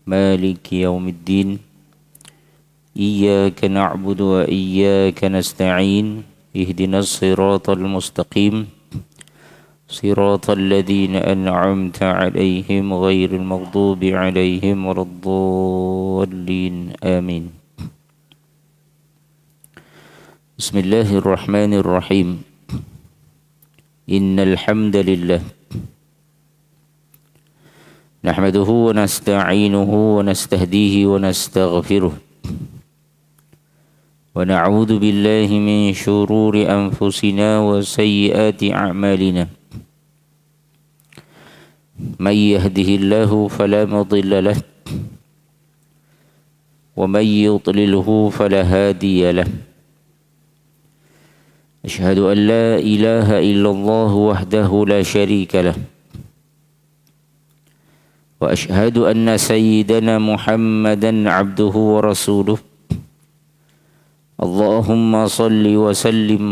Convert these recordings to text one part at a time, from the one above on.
مالك يوم الدين إياك نعبد وإياك نستعين اهدنا الصراط المستقيم صراط الذين أنعمت عليهم غير المغضوب عليهم ولا الضالين آمين. بسم الله الرحمن الرحيم. إن الحمد لله نحمده ونستعينه ونستهديه ونستغفره ونعوذ بالله من شرور أنفسنا وسيئات أعمالنا. من يهده الله فلا مضل له ومن يضلله فلا هادي له. أشهد أن لا إله إلا الله وحده لا شريك له وأشهد أن سيدنا محمدا عبده ورسوله. اللهم صل وسلم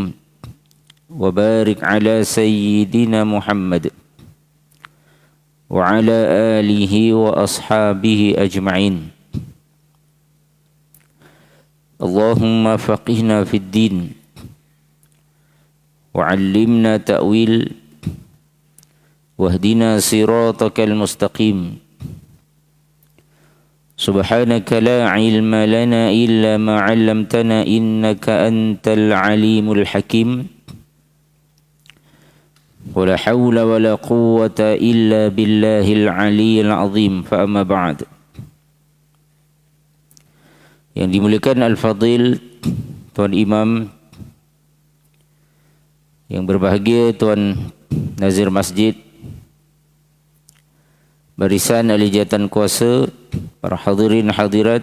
وبارك على سيدنا محمد وعلى آله وأصحابه أجمعين. اللهم فقهنا في الدين وعلمنا تأويل واهدنا صراطك المستقيم. سبحانك لا علم لنا إلا ما علمتنا إنك أنت العليم الحكيم. ولا حول ولا قوة إلا بالله العلي العظيم. فأما بعد. Yang dimuliakan Al-Fadil Tuan Imam, yang berbahagia Tuan Nazir Masjid, barisan ahli jawatan kuasa, para hadirin hadirat,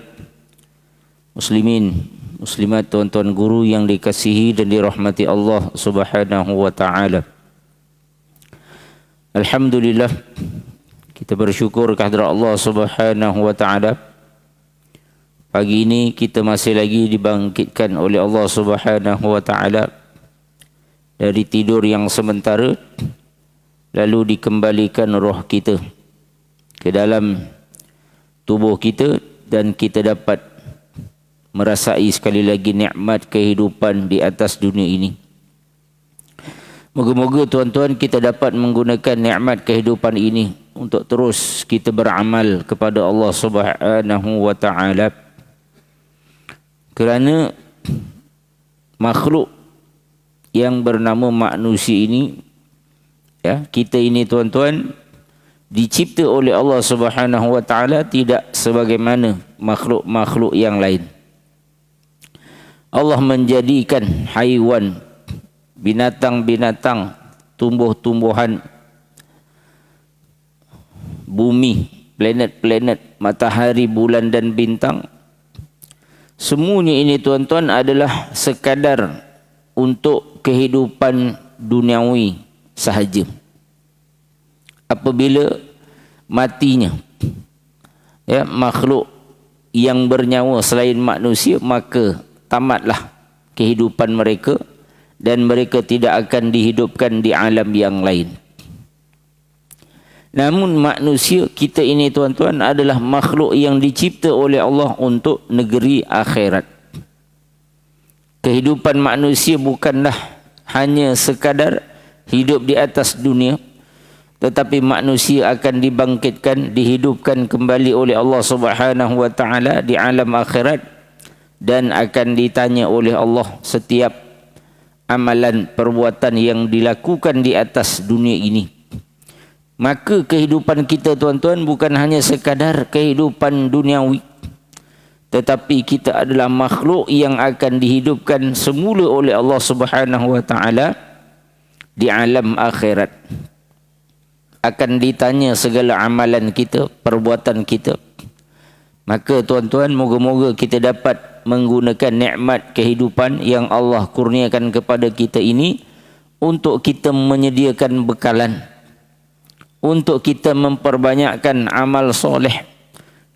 muslimin, muslimat, tuan-tuan guru yang dikasihi dan dirahmati Allah Subhanahu wa taala. Alhamdulillah, kita bersyukur kehadrat Allah Subhanahu wa taala. Pagi ini kita masih lagi dibangkitkan oleh Allah Subhanahu wa taala dari tidur yang sementara, lalu dikembalikan roh kita ke dalam tubuh kita dan kita dapat merasai sekali lagi nikmat kehidupan di atas dunia ini. Moga-moga tuan-tuan kita dapat menggunakan nikmat kehidupan ini untuk terus kita beramal kepada Allah Subhanahu wa taala. Kerana makhluk yang bernama manusia ini, ya, kita ini tuan-tuan dicipta oleh Allah Subhanahu wa taala tidak sebagaimana makhluk-makhluk yang lain. Allah menjadikan haiwan, binatang-binatang, tumbuh-tumbuhan, bumi, planet-planet, matahari, bulan dan bintang, semuanya ini tuan-tuan adalah sekadar untuk kehidupan duniawi sahaja. Apabila matinya, ya, makhluk yang bernyawa selain manusia, maka tamatlah kehidupan mereka dan mereka tidak akan dihidupkan di alam yang lain. Namun manusia kita ini tuan-tuan adalah makhluk yang dicipta oleh Allah untuk negeri akhirat. Kehidupan manusia bukanlah hanya sekadar hidup di atas dunia, tetapi manusia akan dibangkitkan, dihidupkan kembali oleh Allah Subhanahu wa taala di alam akhirat dan akan ditanya oleh Allah setiap amalan perbuatan yang dilakukan di atas dunia ini. Maka kehidupan kita tuan-tuan bukan hanya sekadar kehidupan duniawi, tetapi kita adalah makhluk yang akan dihidupkan semula oleh Allah Subhanahu wa taala di alam akhirat. Akan ditanya segala amalan kita, perbuatan kita. Maka tuan-tuan, moga-moga kita dapat menggunakan nikmat kehidupan yang Allah kurniakan kepada kita ini untuk kita menyediakan bekalan, untuk kita memperbanyakkan amal soleh,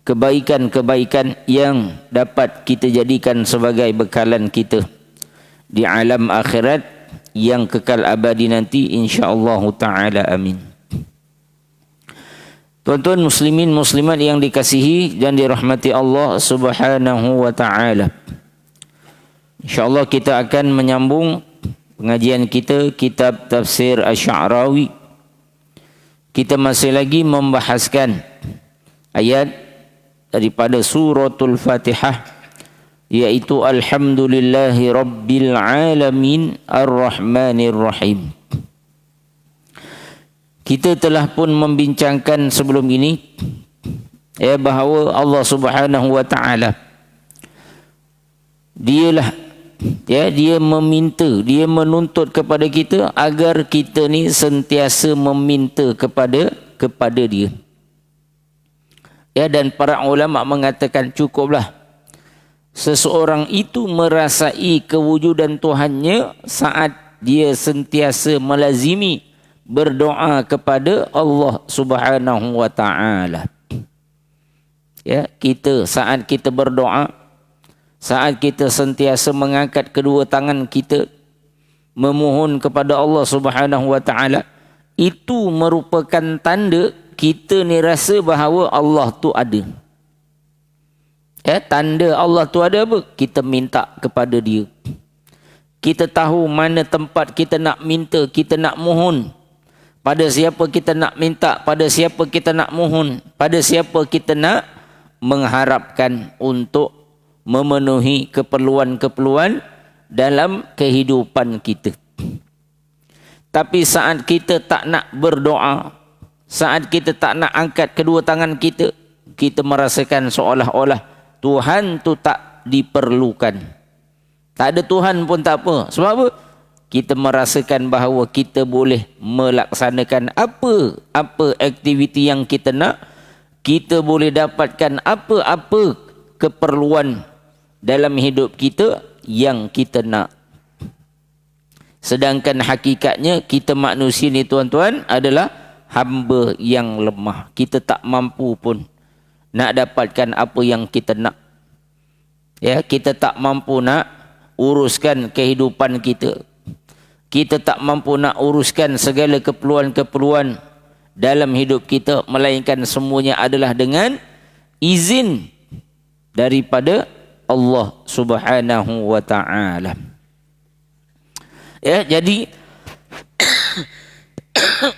kebaikan-kebaikan yang dapat kita jadikan sebagai bekalan kita di alam akhirat yang kekal abadi nanti, insya-Allah taala. Amin. Tuan-tuan muslimin muslimat yang dikasihi dan dirahmati Allah Subhanahu wa taala. Insyaallah kita akan menyambung pengajian kita kitab tafsir Asy-Sya'rawi. Kita masih lagi membahaskan ayat daripada suratul Fatihah, yaitu alhamdulillahi rabbil alamin arrahmanir rahim. Kita telah pun membincangkan sebelum ini bahawa Allah Subhanahu wa taala dialah dia meminta, dia menuntut kepada kita agar kita ni sentiasa meminta kepada dia. Dan para ulama mengatakan cukuplah seseorang itu merasai kewujudan Tuhannya saat dia sentiasa melazimi berdoa kepada Allah Subhanahu wa taala. Kita saat kita berdoa, saat kita sentiasa mengangkat kedua tangan kita memohon kepada Allah Subhanahu wa taala, itu merupakan tanda kita ni rasa bahawa Allah tu ada. Tanda Allah tu ada apa? Kita minta kepada dia. Kita tahu mana tempat kita nak minta, kita nak mohon. Pada siapa kita nak minta, pada siapa kita nak mohon, pada siapa kita nak mengharapkan untuk memenuhi keperluan-keperluan dalam kehidupan kita. Tapi saat kita tak nak berdoa, saat kita tak nak angkat kedua tangan kita, kita merasakan seolah-olah Tuhan tu tak diperlukan. Tak ada Tuhan pun tak apa. Sebab apa? Kita merasakan bahawa kita boleh melaksanakan apa aktiviti yang kita nak. Kita boleh dapatkan apa-apa keperluan dalam hidup kita yang kita nak. Sedangkan hakikatnya kita manusia ni tuan-tuan adalah hamba yang lemah. Kita tak mampu pun nak dapatkan apa yang kita nak. Kita tak mampu nak uruskan kehidupan kita. Kita tak mampu nak uruskan segala keperluan-keperluan dalam hidup kita, melainkan semuanya adalah dengan izin daripada Allah Subhanahu wa taala. Jadi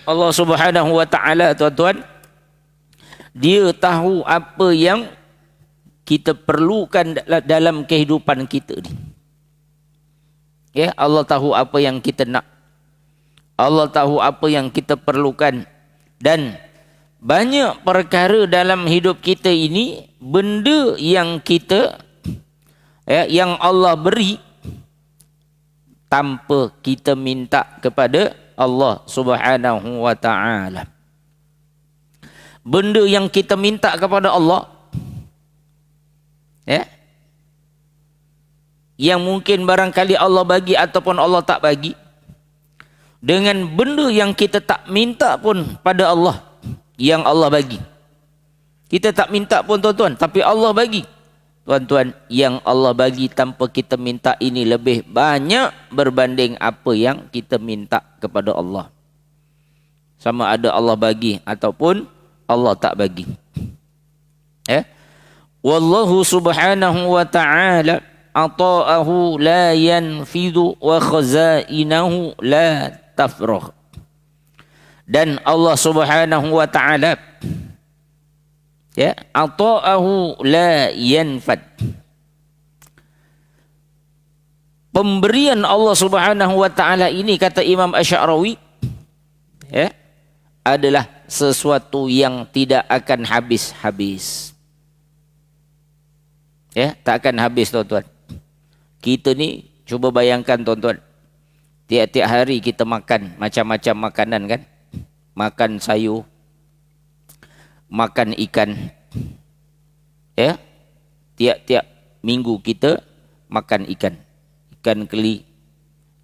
Allah Subhanahu wa taala tuan-tuan, dia tahu apa yang kita perlukan dalam kehidupan kita ni. Allah tahu apa yang kita nak. Allah tahu apa yang kita perlukan. Dan banyak perkara dalam hidup kita ini, benda yang kita yang Allah beri tanpa kita minta kepada Allah Subhanahu wa taala. Benda yang kita minta kepada Allah, yang mungkin barangkali Allah bagi ataupun Allah tak bagi, dengan benda yang kita tak minta pun pada Allah, yang Allah bagi. Kita tak minta pun tuan-tuan, tapi Allah bagi. Tuan-tuan, yang Allah bagi tanpa kita minta ini lebih banyak berbanding apa yang kita minta kepada Allah. Sama ada Allah bagi ataupun Allah tak bagi. Wallahu subhanahu wa ta'ala ata'ahu la yanfidhu wa khazainahu la tafragh. Dan Allah Subhanahu wa taala ata'ahu la yanfad. Pemberian Allah Subhanahu wa taala ini, kata Imam Asy-Sya'rawi, adalah sesuatu yang tidak akan habis-habis. Tak akan habis tuan-tuan. Kita ni cuba bayangkan tuan-tuan, tiap-tiap hari kita makan macam-macam makanan kan. Makan sayur, makan ikan. Tiap-tiap minggu kita makan ikan. Ikan keli,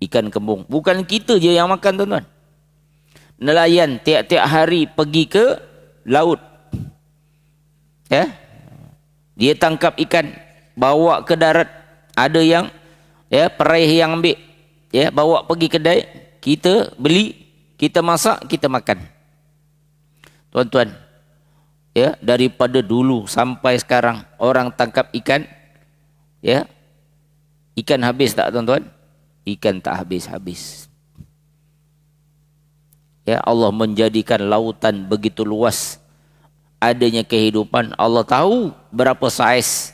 ikan kembung. Bukan kita je yang makan tuan-tuan. Nelayan tiap-tiap hari pergi ke laut. Dia tangkap ikan, bawa ke darat. Ada yang peraih yang ambil, bawa pergi kedai, kita beli, kita masak, kita makan. Tuan-tuan, Ya, daripada dulu sampai sekarang orang tangkap ikan, ya, ikan habis tak tuan-tuan? Ikan tak habis-habis. Ya, Allah menjadikan lautan begitu luas, adanya kehidupan. Allah tahu berapa saiz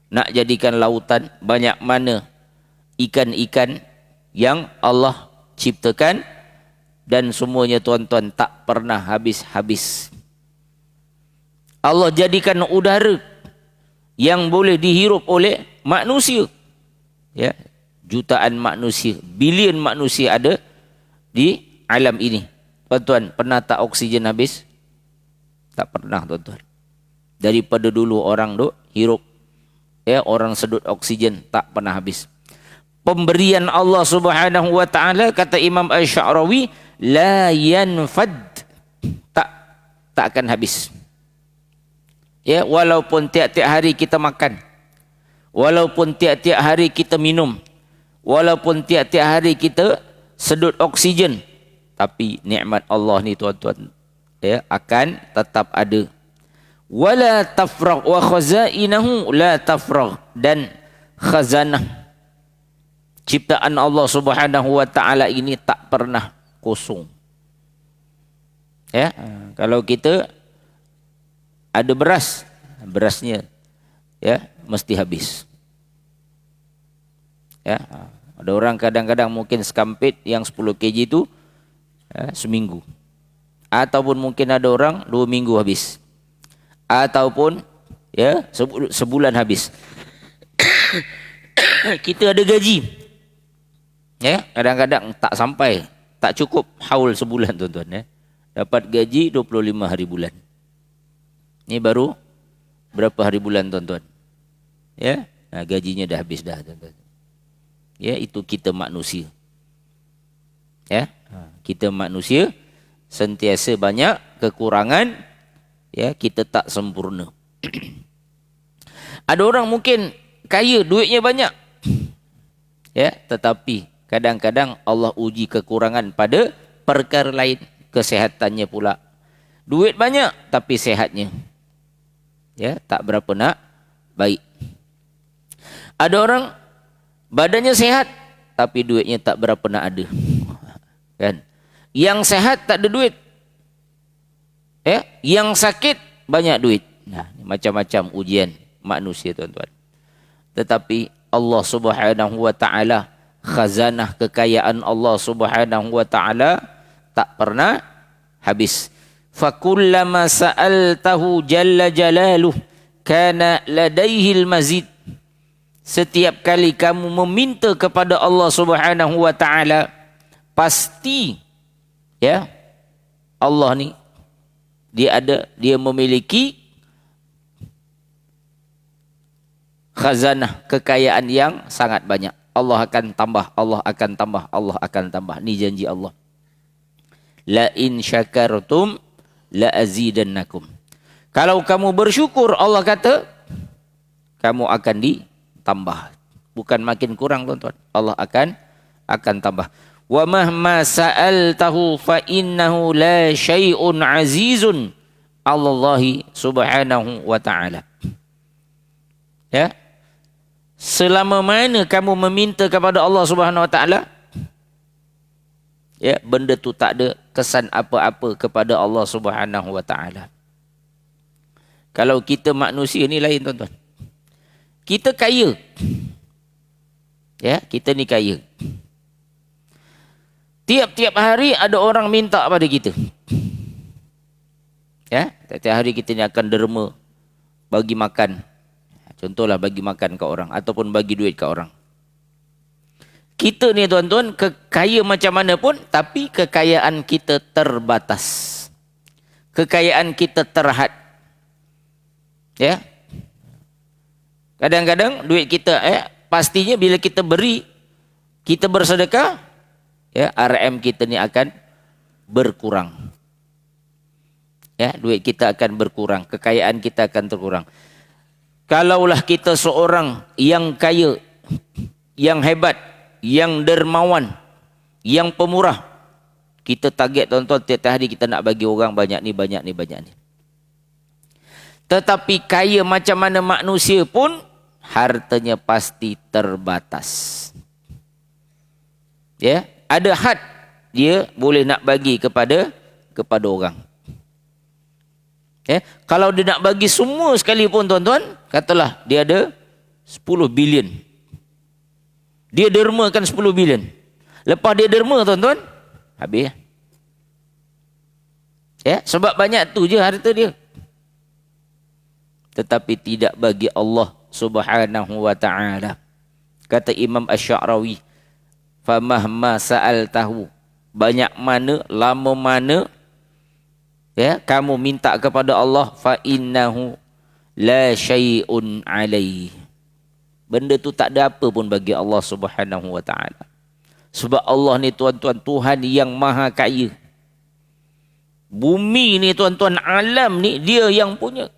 nak jadikan lautan, banyak mana ikan-ikan yang Allah ciptakan, dan semuanya tuan-tuan tak pernah habis-habis. Allah jadikan udara yang boleh dihirup oleh manusia. Ya, jutaan manusia, bilion manusia ada di alam ini. Tuan-tuan, pernah tak oksigen habis? Tak pernah, tuan-tuan. Daripada dulu orang duk hirup, ya, orang sedut oksigen tak pernah habis. Pemberian Allah Subhanahu wa taala, kata Imam Asy-Sya'rawi, la yanfad, tak akan habis. Ya, walaupun tiap-tiap hari kita makan, walaupun tiap-tiap hari kita minum, walaupun tiap-tiap hari kita sedut oksigen, tapi nikmat Allah ni tuan-tuan, ya, akan tetap ada. Wala tafragh wa khazainahu la tafragh, dan khazanah ciptaan Allah Subhanahu wa taala ini tak pernah kosong. Ya, kalau kita ada beras, berasnya, ya, mesti habis. Ya, ada orang kadang-kadang mungkin sekampit yang 10 kg itu, ya, seminggu. Ataupun mungkin ada orang 2 minggu habis. Ataupun, ya, sebulan habis. Kita ada gaji, ya, kadang-kadang tak sampai, tak cukup haul sebulan, tuan-tuan, ya. Dapat gaji 25 hari bulan. Ini baru berapa hari bulan, tuan-tuan? Ya, nah, gajinya dah habis dah, tuan-tuan. Ya, itu kita manusia. Ya, kita manusia sentiasa banyak kekurangan. Ya, kita tak sempurna. Ada orang mungkin kaya, duitnya banyak. Ya, tetapi kadang-kadang Allah uji kekurangan pada perkara lain, kesehatannya pula. Duit banyak tapi sehatnya, ya, tak berapa nak baik. Ada orang badannya sehat tapi duitnya tak berapa nak ada. Kan? Yang sehat tak ada duit. Ya, yang sakit banyak duit. Nah, macam-macam ujian manusia, tuan-tuan. Tetapi Allah Subhanahu wa taala, khazanah kekayaan Allah Subhanahu wa taala tak pernah habis. Fakullama sa'altahu jalla jalaluh kana ladaihil mazid. Setiap kali kamu meminta kepada Allah Subhanahu wa taala, pasti, ya, Allah ni dia memiliki khazanah kekayaan yang sangat banyak. Allah akan tambah, Allah akan tambah, Allah akan tambah. Ni janji Allah. La in syakartum la azidannakum. Kalau kamu bersyukur, Allah kata, kamu akan ditambah. Bukan makin kurang, tuan-tuan. Allah akan tambah. Wa mahma sa'altahu fa innahu la syai'un azizun Allahi subhanahu wa ta'ala. Ya. Selama mana kamu meminta kepada Allah Subhanahu wa taala, ya, benda tu tak ada kesan apa-apa kepada Allah Subhanahu wa taala. Kalau kita manusia ni lain, tuan-tuan. Kita kaya. Ya, kita ni kaya. Tiap-tiap hari ada orang minta pada kita. Ya, tiap-tiap hari kita ni akan derma bagi makan. Contohlah bagi makan ke orang ataupun bagi duit ke orang. Kita ni, tuan-tuan, kaya macam mana pun, tapi kekayaan kita terbatas. Kekayaan kita terhad. Ya. Kadang-kadang duit kita, pastinya bila kita beri, kita bersedekah, ya, RM kita ni akan berkurang. Ya, duit kita akan berkurang, kekayaan kita akan terkurang. Kalaulah kita seorang yang kaya, yang hebat, yang dermawan, yang pemurah, kita target, tuan-tuan, tiap hari kita nak bagi orang banyak ni, banyak ni, banyak ni. Tetapi kaya macam mana manusia pun, hartanya pasti terbatas. Ya, ada had dia boleh nak bagi kepada orang. Ya, kalau dia nak bagi semua sekali pun tuan-tuan, katalah dia ada 10 bilion. Dia dermakan 10 bilion. Lepas dia derma tuan-tuan, habis. Ya, sebab banyak tu je harta dia. Tetapi tidak bagi Allah Subhanahu wa ta'ala. Kata Imam Asy-Sya'rawi, famahma sa'altahu, banyak mana, lama mana, ya, kamu minta kepada Allah, fa innahu la syai'un alaihi, benda tu tak ada apa pun bagi Allah Subhanahu wa ta'ala. Sebab Allah ni tuan-tuan, Tuhan yang maha kaya. Bumi ni tuan-tuan, alam ni dia yang punya.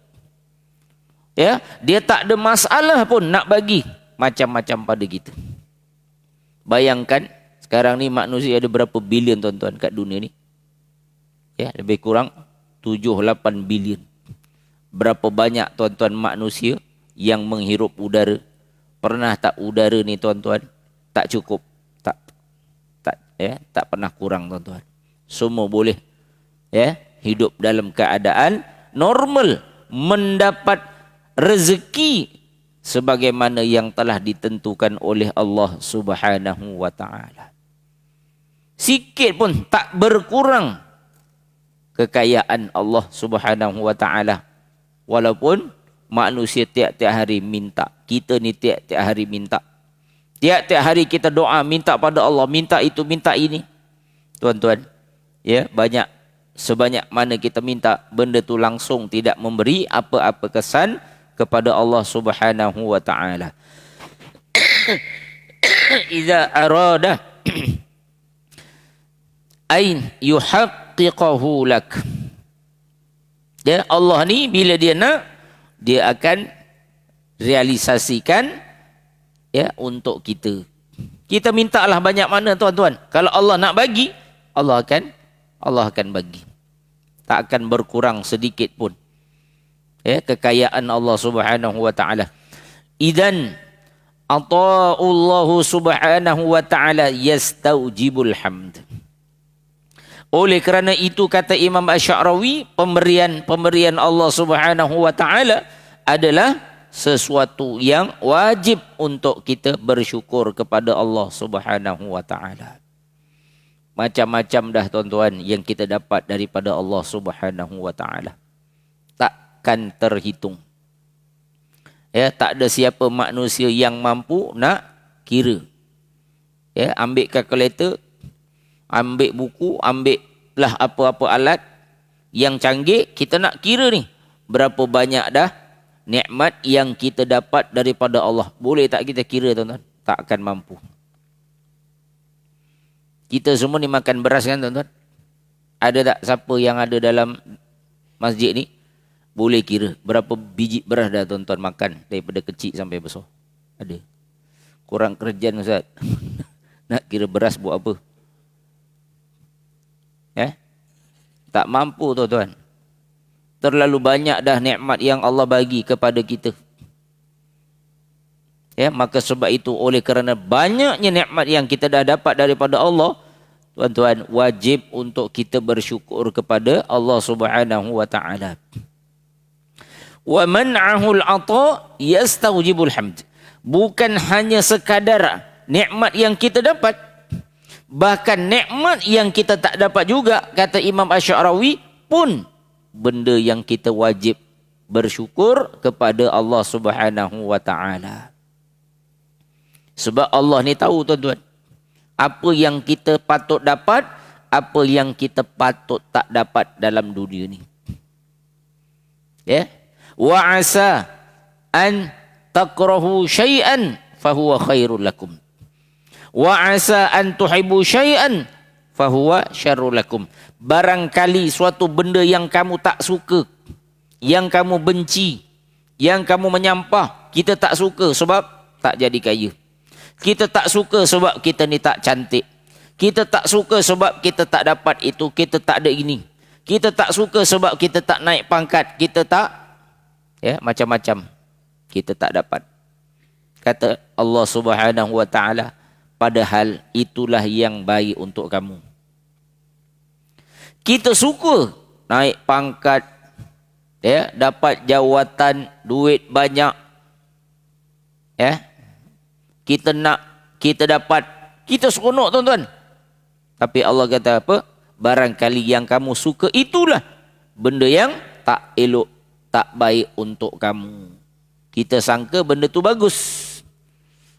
Ya, dia tak ada masalah pun nak bagi macam-macam pada kita. Bayangkan sekarang ni manusia ada berapa bilion tuan-tuan kat dunia ni? Ya, lebih kurang 7-8 bilion. Berapa banyak tuan-tuan manusia yang menghirup udara? Pernah tak udara ni tuan-tuan tak cukup? Tak pernah kurang tuan-tuan. Semua boleh, ya, hidup dalam keadaan normal, mendapat rezeki sebagaimana yang telah ditentukan oleh Allah Subhanahu wa ta'ala. Sikit pun tak berkurang kekayaan Allah Subhanahu wa ta'ala. Walaupun manusia tiap-tiap hari minta, kita ni tiap-tiap hari minta. Tiap-tiap hari kita doa, minta pada Allah, minta itu, minta ini. Tuan-tuan, ya, sebanyak mana kita minta, benda tu langsung tidak memberi apa-apa kesan kepada Allah Subhanahu wa ta'ala. Iza arada ain yuhaqqiqahu lak. Ya, Allah ni bila dia nak, dia akan realisasikan, ya, untuk kita. Kita mintalah banyak mana tuan-tuan. Kalau Allah nak bagi, Allah akan bagi. Tak akan berkurang sedikit pun. Ya, kekayaan Allah Subhanahu wa ta'ala. Idan ata'ullahu subhanahu wa ta'ala yastaujibul hamd. Oleh kerana itu kata Imam Asy-Sya'rawi, pemberian Allah Subhanahu wa ta'ala adalah sesuatu yang wajib untuk kita bersyukur kepada Allah Subhanahu wa ta'ala. Macam-macam dah tuan-tuan yang kita dapat daripada Allah Subhanahu wa ta'ala. Takkan terhitung. Ya, tak ada siapa manusia yang mampu nak kira. Ya, ambil kalkulator, ambil buku, ambil lah apa-apa alat yang canggih, kita nak kira ni berapa banyak dah nikmat yang kita dapat daripada Allah. Boleh tak kita kira tuan-tuan? Tak akan mampu. Kita semua ni makan beras kan tuan-tuan? Ada tak siapa yang ada dalam masjid ni boleh kira berapa biji beras dah tuan-tuan makan daripada kecil sampai besar? Ada? Kurang kerjaan Ustaz. Nak kira beras buat apa? Tak mampu tuan-tuan. Terlalu banyak dah nikmat yang Allah bagi kepada kita. Ya, maka sebab itu oleh kerana banyaknya nikmat yang kita dah dapat daripada Allah, tuan-tuan, wajib untuk kita bersyukur kepada Allah Subhanahu wa ta'ala. Wa man'ahul 'ata yastaujibul hamd. Bukan hanya sekadar nikmat yang kita dapat, bahkan nikmat yang kita tak dapat juga, kata Imam Asy-Sya'rawi, pun benda yang kita wajib bersyukur kepada Allah Subhanahu wa ta'ala. Sebab Allah ni tahu tuan-tuan, apa yang kita patut dapat, apa yang kita patut tak dapat dalam dunia ni. Ya. Wa asa an takrahu syai'an fahuwa khairul lakum. Wa asa an tuhibbu syai'an fahuwa syarrul lakum. Barangkali suatu benda yang kamu tak suka, yang kamu benci, yang kamu menyampah, kita tak suka sebab tak jadi kaya. Kita tak suka sebab kita ni tak cantik. Kita tak suka sebab kita tak dapat itu, kita tak ada ini. Kita tak suka sebab kita tak naik pangkat, kita tak Ya, macam-macam kita tak dapat. Kata Allah Subhanahu wa taala, padahal itulah yang baik untuk kamu. Kita suka naik pangkat, ya, dapat jawatan, duit banyak. Ya. Kita nak, kita dapat, kita seronok tuan-tuan. Tapi Allah kata apa? Barangkali yang kamu suka itulah benda yang tak elok, tak baik untuk kamu. Kita sangka benda tu bagus.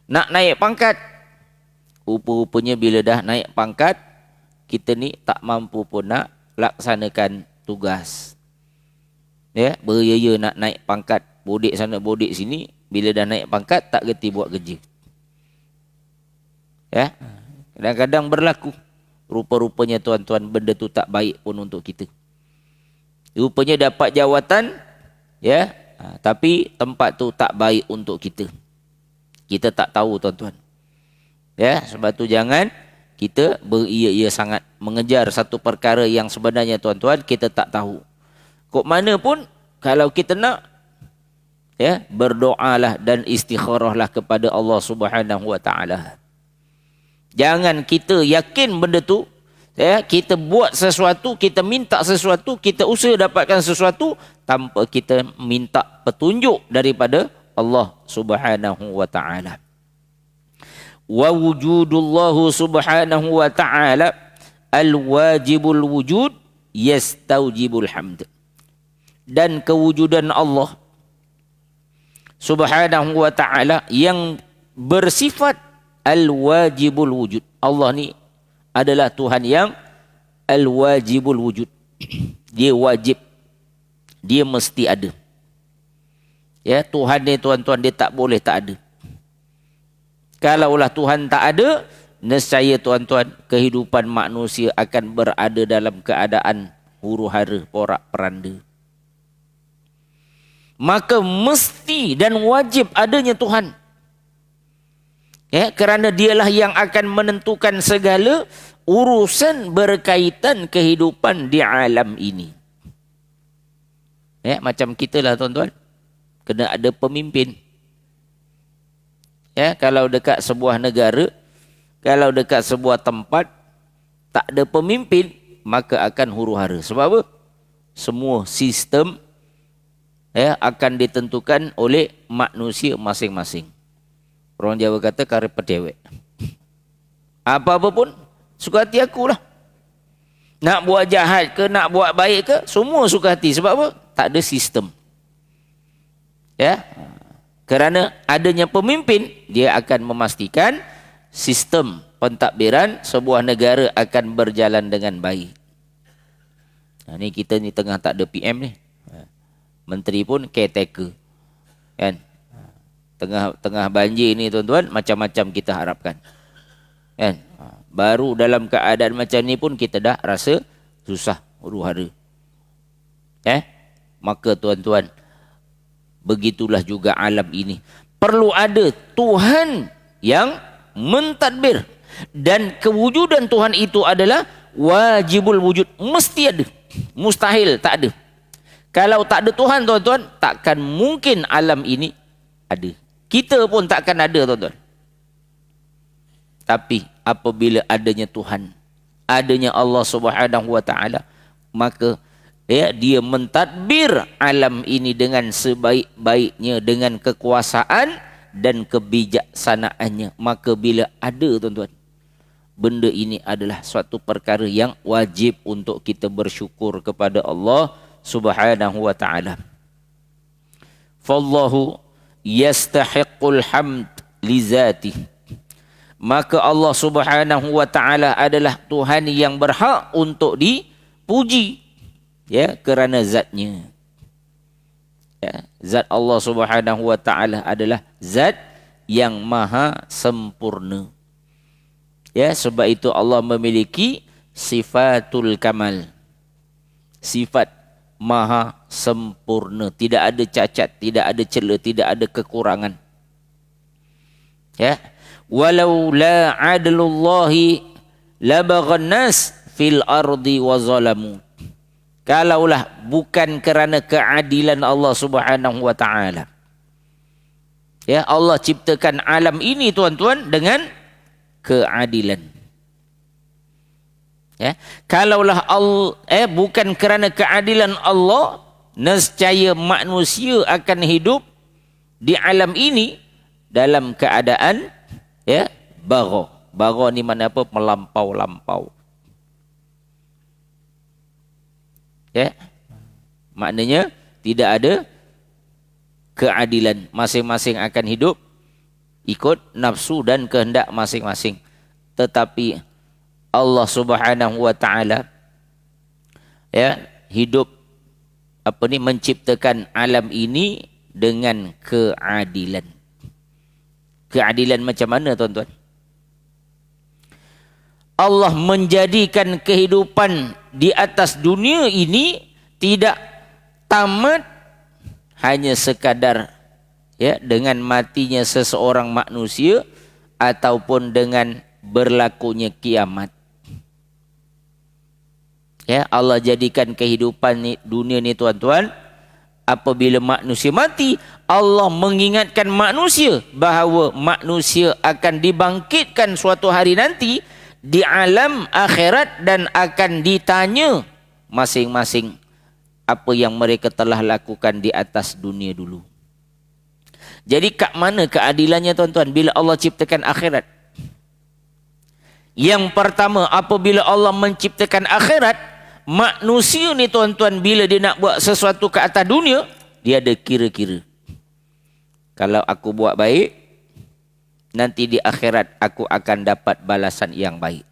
Nak naik pangkat. Rupa-rupanya bila dah naik pangkat, kita ni tak mampu pun nak laksanakan tugas. Ya, beria-ia nak naik pangkat, bodek sana bodek sini, bila dah naik pangkat tak gerti buat kerja. Ya, kadang-kadang berlaku. Rupa-rupanya tuan-tuan benda tu tak baik pun untuk kita. Rupanya dapat jawatan, ya, tapi tempat tu tak baik untuk kita. Kita tak tahu tuan-tuan. Ya, sebab tu jangan kita beria-ia sangat mengejar satu perkara yang sebenarnya tuan-tuan kita tak tahu. Kok mana pun kalau kita nak, ya, berdoalah dan istikharahlah kepada Allah Subhanahu wa taala. Jangan kita yakin benda tu, ya, kita buat sesuatu, kita minta sesuatu, kita usaha dapatkan sesuatu tanpa kita minta petunjuk daripada Allah Subhanahu wa taala. Wa wujudullahu subhanahu wa ta'ala al-wajibul wujud yastaujibul hamd. Dan kewujudan Allah subhanahu wa ta'ala yang bersifat al-wajibul wujud. Allah ni adalah Tuhan yang al-wajibul wujud. Dia wajib. Dia mesti ada. Ya, Tuhan ni tuan-tuan dia tak boleh tak ada. Kalaulah Tuhan tak ada, nescaya tuan-tuan kehidupan manusia akan berada dalam keadaan huru-hara, porak-peranda. Maka mesti dan wajib adanya Tuhan. Ya, kerana dialah yang akan menentukan segala urusan berkaitan kehidupan di alam ini. Ya, macam kita lah tuan-tuan. Kena ada pemimpin. Ya, kalau dekat sebuah negara, kalau dekat sebuah tempat tak ada pemimpin, maka akan huru-hara. Sebab apa? Semua sistem, ya, akan ditentukan oleh manusia masing-masing. Orang Jawa kata kare pedewek. Apa-apa pun suka hati akulah. Nak buat jahat ke, nak buat baik ke, semua suka hati. Sebab apa? Tak ada sistem. Ya. Kerana adanya pemimpin, dia akan memastikan sistem pentadbiran sebuah negara akan berjalan dengan baik. Nah, ni kita ni tengah tak ada PM ni. Menteri pun caretaker. Kan? Tengah banjir ni tuan-tuan, macam-macam kita harapkan. Kan? Baru dalam keadaan macam ni pun kita dah rasa susah, huru-hara. Maka tuan-tuan, begitulah juga alam ini. Perlu ada Tuhan yang mentadbir. Dan kewujudan Tuhan itu adalah wajibul wujud. Mesti ada. Mustahil tak ada. Kalau tak ada Tuhan tuan-tuan, takkan mungkin alam ini ada. Kita pun takkan ada tuan-tuan. Tapi apabila adanya Tuhan, adanya Allah Subhanahu wa taala, maka ya, dia mentadbir alam ini dengan sebaik-baiknya, dengan kekuasaan dan kebijaksanaannya. Maka bila ada tuan-tuan, benda ini adalah suatu perkara yang wajib untuk kita bersyukur kepada Allah Subhanahu wa ta'ala. Fallahu yastahiqqul hamd li zatih. Maka Allah Subhanahu wa ta'ala adalah Tuhan yang berhak untuk dipuji. Ya, kerana zatnya. Ya, zat Allah Subhanahu wa ta'ala adalah zat yang maha sempurna. Ya, sebab itu Allah memiliki sifatul kamal. Sifat maha sempurna. Tidak ada cacat, tidak ada cela, tidak ada kekurangan. Ya. Walau la adlullahi labaghan nas fil ardi wa zalamu. Kalaulah bukan kerana keadilan Allah Subhanahu wa taala. Ya, Allah ciptakan alam ini tuan-tuan dengan keadilan. Ya, kalaulah bukan kerana keadilan Allah, nescaya manusia akan hidup di alam ini dalam keadaan bagha. Bagha ni mana apa? Melampau-lampau. Ya. Maknanya tidak ada keadilan. Masing-masing akan hidup ikut nafsu dan kehendak masing-masing. Tetapi Allah Subhanahu wa taala hidup menciptakan alam ini dengan keadilan. Keadilan macam mana tuan-tuan? Allah menjadikan kehidupan di atas dunia ini tidak tamat hanya sekadar dengan matinya seseorang manusia ataupun dengan berlakunya kiamat. Allah jadikan kehidupan dunia ni tuan-tuan, apabila manusia mati, Allah mengingatkan manusia bahawa manusia akan dibangkitkan suatu hari nanti di alam akhirat dan akan ditanya masing-masing apa yang mereka telah lakukan di atas dunia dulu. Jadi kat mana keadilannya tuan-tuan bila Allah ciptakan akhirat? Yang pertama, apabila Allah menciptakan akhirat, manusia ni tuan-tuan bila dia nak buat sesuatu ke atas dunia, dia ada kira-kira. Kalau aku buat baik, nanti di akhirat aku akan dapat balasan yang baik.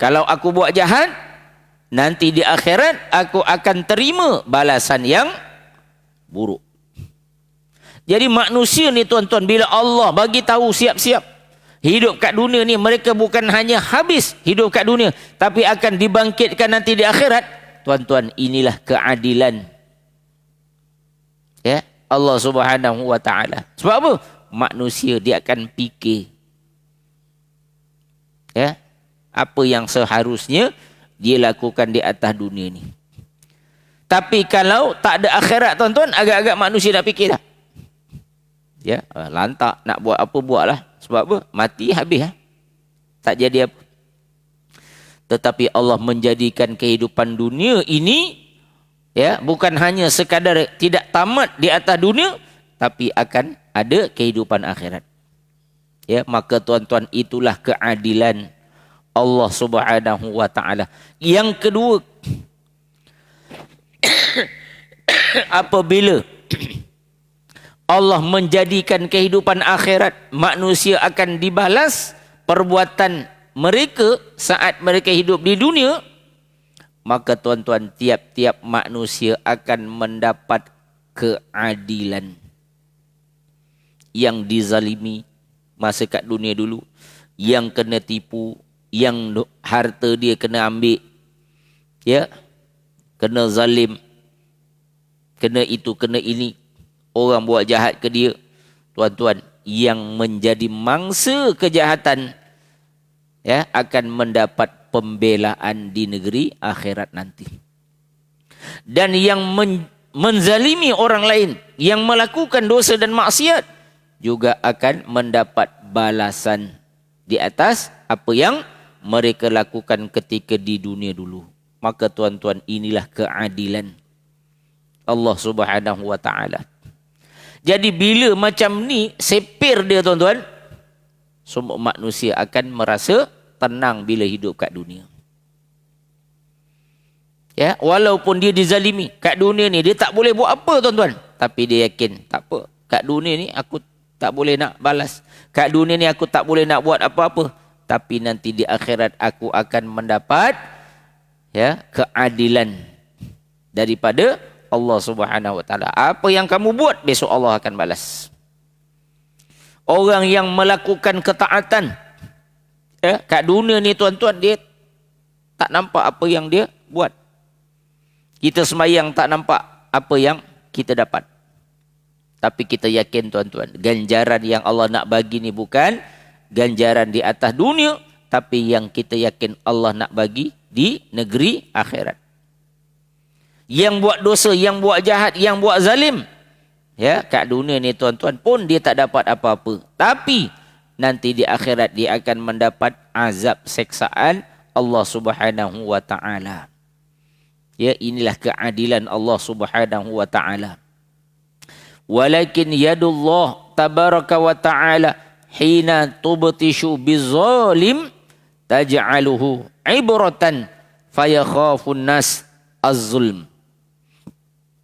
Kalau aku buat jahat, nanti di akhirat aku akan terima balasan yang buruk. Jadi manusia ni tuan-tuan, bila Allah bagi tahu siap-siap hidup kat dunia ni, mereka bukan hanya habis hidup kat dunia, tapi akan dibangkitkan nanti di akhirat. Tuan-tuan, inilah keadilan Allah Subhanahu wa taala. Sebab apa? Manusia dia akan fikir apa yang seharusnya dia lakukan di atas dunia ni. Tapi kalau tak ada akhirat tuan-tuan, agak-agak manusia nak fikir tak? Lantak nak buat apa buatlah. Sebab apa? Mati habis tak jadi apa. Tetapi Allah menjadikan kehidupan dunia ini bukan hanya sekadar tidak tamat di atas dunia, tapi akan ada kehidupan akhirat. Maka tuan-tuan, itulah keadilan Allah Subhanahu wa taala. Yang kedua, apabila Allah menjadikan kehidupan akhirat, manusia akan dibalas perbuatan mereka saat mereka hidup di dunia, maka tuan-tuan, tiap-tiap manusia akan mendapat keadilan. Yang dizalimi masa kat dunia dulu, yang kena tipu, yang harta dia kena ambil, kena zalim, kena itu, kena ini, orang buat jahat ke dia, tuan-tuan, yang menjadi mangsa kejahatan akan mendapat pembelaan di negeri akhirat nanti. Dan yang menzalimi orang lain, yang melakukan dosa dan maksiat, juga akan mendapat balasan di atas apa yang mereka lakukan ketika di dunia dulu. Maka tuan-tuan, inilah keadilan Allah Subhanahu wa taala. Jadi bila macam ni sepir dia tuan-tuan, semua manusia akan merasa tenang bila hidup kat dunia. Walaupun dia dizalimi kat dunia ni, dia tak boleh buat apa tuan-tuan, tapi dia yakin tak apa, kat dunia ni aku tak boleh nak balas, kat dunia ni aku tak boleh nak buat apa-apa, tapi nanti di akhirat aku akan mendapat keadilan daripada Allah Subhanahu wa taala. Apa yang kamu buat, besok Allah akan balas. Orang yang melakukan ketaatan kat dunia ni tuan-tuan, dia tak nampak apa yang dia buat. Kita sembahyang tak nampak apa yang kita dapat. Tapi kita yakin tuan-tuan, ganjaran yang Allah nak bagi ni bukan ganjaran di atas dunia, tapi yang kita yakin Allah nak bagi di negeri akhirat. yang buat dosa, yang buat jahat, yang buat zalim, ya, kat dunia ni tuan-tuan pun dia tak dapat apa-apa. Tapi nanti di akhirat dia akan mendapat azab seksaan Allah Subhanahu wa taala. Ya, inilah keadilan Allah Subhanahu wa taala. Walakin yadullah tabaraka wa taala hina tubtishu bizalim taj'aluhu ibratan fayakhafun nas az-zulm.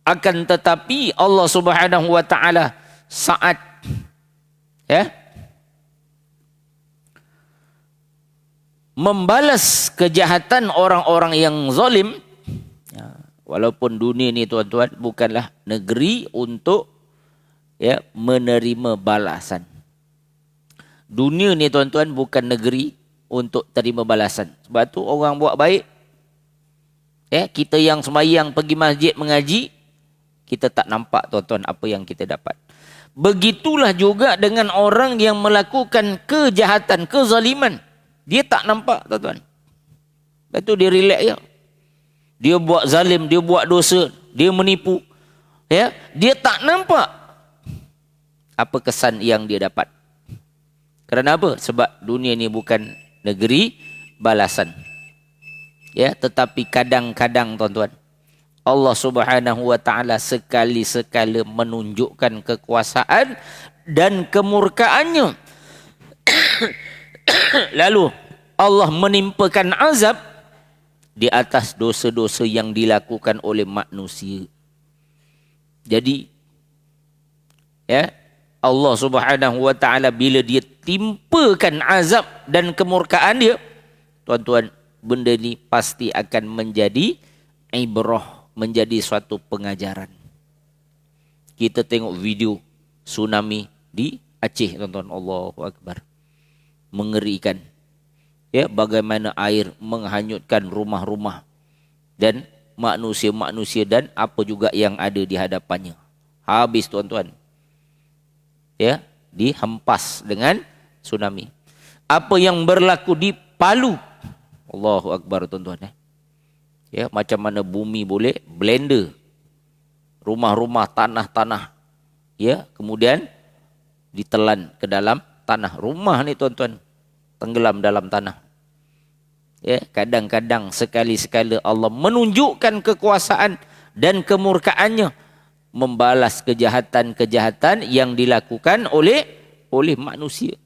Akan tetapi Allah Subhanahu wa taala saat membalas kejahatan orang-orang yang zalim, walaupun dunia ni tuan-tuan bukanlah negeri untuk menerima balasan. Dunia ni tuan-tuan bukan negeri untuk terima balasan. Sebab tu orang buat baik, kita yang sembahyang pergi masjid mengaji, kita tak nampak tuan-tuan apa yang kita dapat. Begitulah juga dengan orang yang melakukan kejahatan, kezaliman. Dia tak nampak tuan-tuan. Lepas tu dia relax je. Dia buat zalim, dia buat dosa, dia menipu. Dia tak nampak apa kesan yang dia dapat. Kerana apa? Sebab dunia ni bukan negeri balasan. Tetapi kadang-kadang tuan-tuan, Allah Subhanahu wa taala sekali-sekala menunjukkan kekuasaan dan kemurkaannya. Lalu Allah menimpakan azab di atas dosa-dosa yang dilakukan oleh manusia. Jadi Allah Subhanahu wa taala bila dia timpakan azab dan kemurkaan dia, tuan-tuan, benda ni pasti akan menjadi ibrah, menjadi suatu pengajaran. Kita tengok video tsunami di Aceh tuan-tuan, Allahu Akbar. Mengerikan. Bagaimana air menghanyutkan rumah-rumah dan manusia-manusia dan apa juga yang ada di hadapannya. Habis tuan-tuan. Dihempas dengan tsunami. Apa yang berlaku di Palu, Allahu Akbar tuan-tuan. Macam mana bumi boleh blender rumah-rumah, tanah-tanah, kemudian ditelan ke dalam tanah. Rumah ni tuan-tuan tenggelam dalam tanah. Kadang-kadang sekali-sekala Allah menunjukkan kekuasaan dan kemurkaannya, membalas kejahatan-kejahatan yang dilakukan oleh manusia.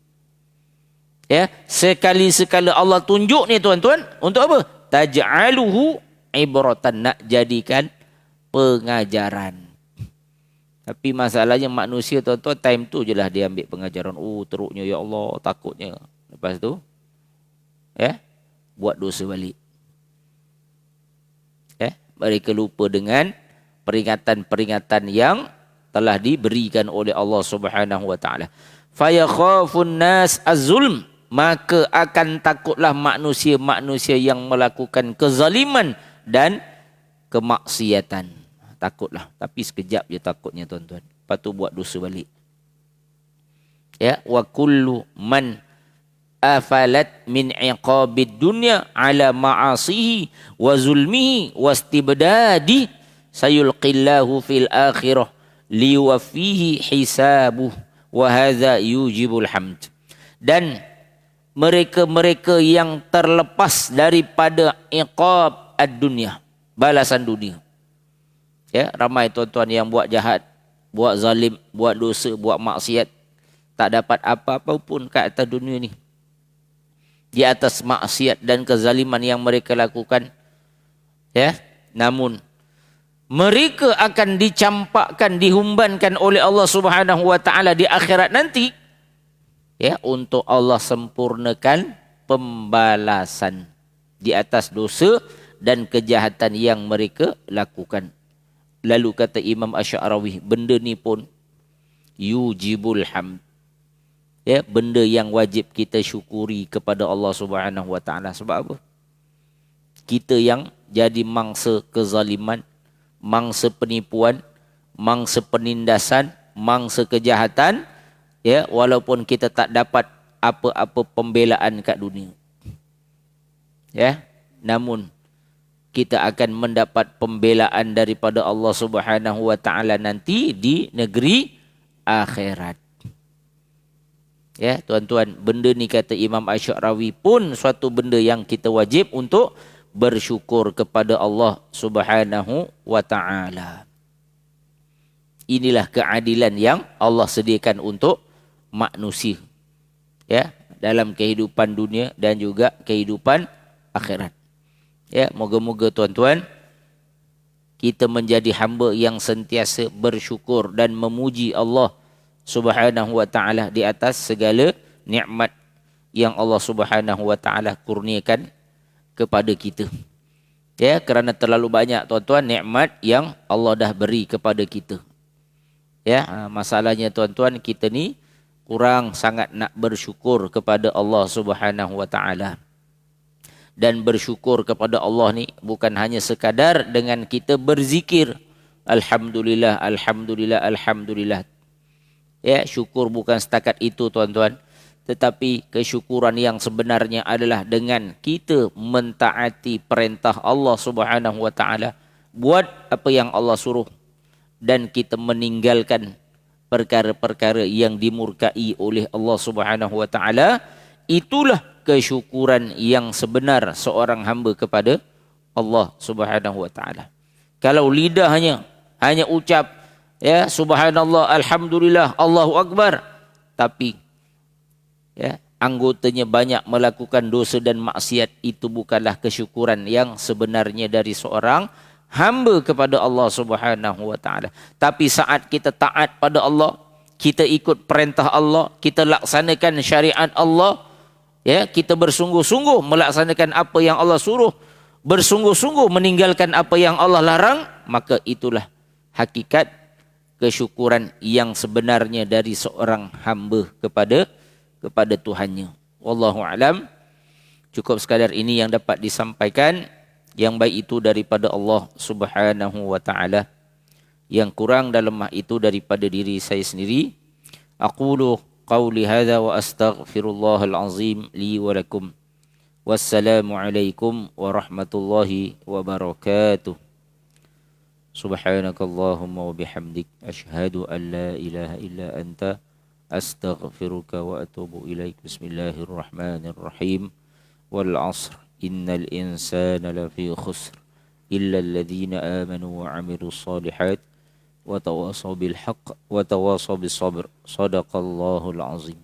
Sekali-sekala Allah tunjuk ni tuan-tuan, untuk apa? Taj'aluhu ibratan, nak jadikan pengajaran. Tapi masalahnya manusia tuan-tuan, time tu je lah dia ambil pengajaran. Teruknya ya Allah, takutnya. Lepas tu buat dosa balik. Mereka lupa dengan peringatan-peringatan yang telah diberikan oleh Allah Subhanahu wa taala. Fayakhafun nas az-zulm, maka akan takutlah manusia-manusia yang melakukan kezaliman dan kemaksiatan. Takutlah, tapi sekejap je takutnya tuan-tuan. Lepas tu buat dosa balik. Wa kullu man afalat min iqabid dunya ala ma'asihi wa zulmihi wa istibdadi sayulqillahu fil akhirah liwafihi hisabuh wa hadza yujibul hamd. Dan mereka-mereka yang terlepas daripada iqab ad-dunya, balasan dunia. Ramai tuan-tuan yang buat jahat, buat zalim, buat dosa, buat maksiat, tak dapat apa-apa pun kat atas dunia ni. Di atas maksiat dan kezaliman yang mereka lakukan. Namun mereka akan dicampakkan, dihumbankan oleh Allah Subhanahu wa taala di akhirat nanti, untuk Allah sempurnakan pembalasan di atas dosa dan kejahatan yang mereka lakukan. Lalu kata Imam Asy'arawi, benda ni pun yujibul hamd. Benda yang wajib kita syukuri kepada Allah Subhanahu wa taala. Sebab apa? Kita yang jadi mangsa kezaliman, mangsa penipuan, mangsa penindasan, mangsa kejahatan, walaupun kita tak dapat apa-apa pembelaan kat dunia. Namun kita akan mendapat pembelaan daripada Allah Subhanahu wa taala nanti di negeri akhirat. Ya, tuan-tuan, benda ni kata Imam Asy-Sya'rawi pun suatu benda yang kita wajib untuk bersyukur kepada Allah Subhanahu wa taala. Inilah keadilan yang Allah sediakan untuk manusia. Ya, dalam kehidupan dunia dan juga kehidupan akhirat. Ya, moga-moga tuan-tuan kita menjadi hamba yang sentiasa bersyukur dan memuji Allah Subhanahu wa taala di atas segala nikmat yang Allah Subhanahu wa taala kurniakan kepada kita. Ya, kerana terlalu banyak tuan-tuan nikmat yang Allah dah beri kepada kita. Ya, masalahnya tuan-tuan, kita ni kurang sangat nak bersyukur kepada Allah Subhanahu wa taala. Dan bersyukur kepada Allah ni bukan hanya sekadar dengan kita berzikir alhamdulillah, alhamdulillah, alhamdulillah. Ya, syukur bukan setakat itu tuan-tuan, tetapi kesyukuran yang sebenarnya adalah dengan kita mentaati perintah Allah Subhanahu wa taala, buat apa yang Allah suruh dan kita meninggalkan perkara-perkara yang dimurkai oleh Allah Subhanahu wa taala. Itulah kesyukuran yang sebenar seorang hamba kepada Allah Subhanahu wa taala. Kalau lidahnya hanya ucap ya subhanallah, alhamdulillah, Allahu akbar, tapi ya anggotanya banyak melakukan dosa dan maksiat, itu bukanlah kesyukuran yang sebenarnya dari seorang hamba kepada Allah Subhanahu wa taala. Tapi saat kita taat pada Allah, kita ikut perintah Allah, kita laksanakan syariat Allah, ya, kita bersungguh-sungguh melaksanakan apa yang Allah suruh, bersungguh-sungguh meninggalkan apa yang Allah larang, maka itulah hakikat kesyukuran yang sebenarnya dari seorang hamba kepada Tuhannya. Wallahu alam. Cukup sekadar ini yang dapat disampaikan. Yang baik itu daripada Allah Subhanahu wa taala, yang kurang dalam itu daripada diri saya sendiri. Aqulu qawli hadza wa astaghfirullahal azim li wa lakum. Wassalamu alaikum warahmatullahi wabarakatuh. Subhanakallahumma wa bihamdik asyhadu an la ilaha illa anta astaghfiruka wa atubu ilaik. Bismillahirrahmanirrahim. Wal 'asr innal insana lafi khusr illa alladhina amanu wa 'amilus solihat wa tawasaw bil haqq wa tawasaw bis sabr. Shadaqallahul azim.